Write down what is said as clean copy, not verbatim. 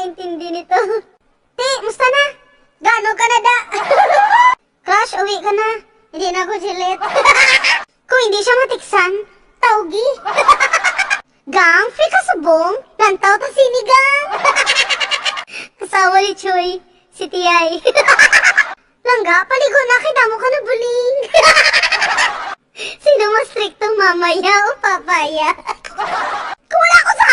makakaintindi nito. Te, musta na? Gano ka na da? Crush, uwi ka na. Hindi na ako Gillette. Kung hindi siya matiksan, tawgi. Gang, free ka subong. Lantaw ta sinigang. Kasawa ni Choy, si Tiyay. Langga, paligo na, kidamo ka na buling. Sino mas striktong mamaya o papaya? Kung wala ako sa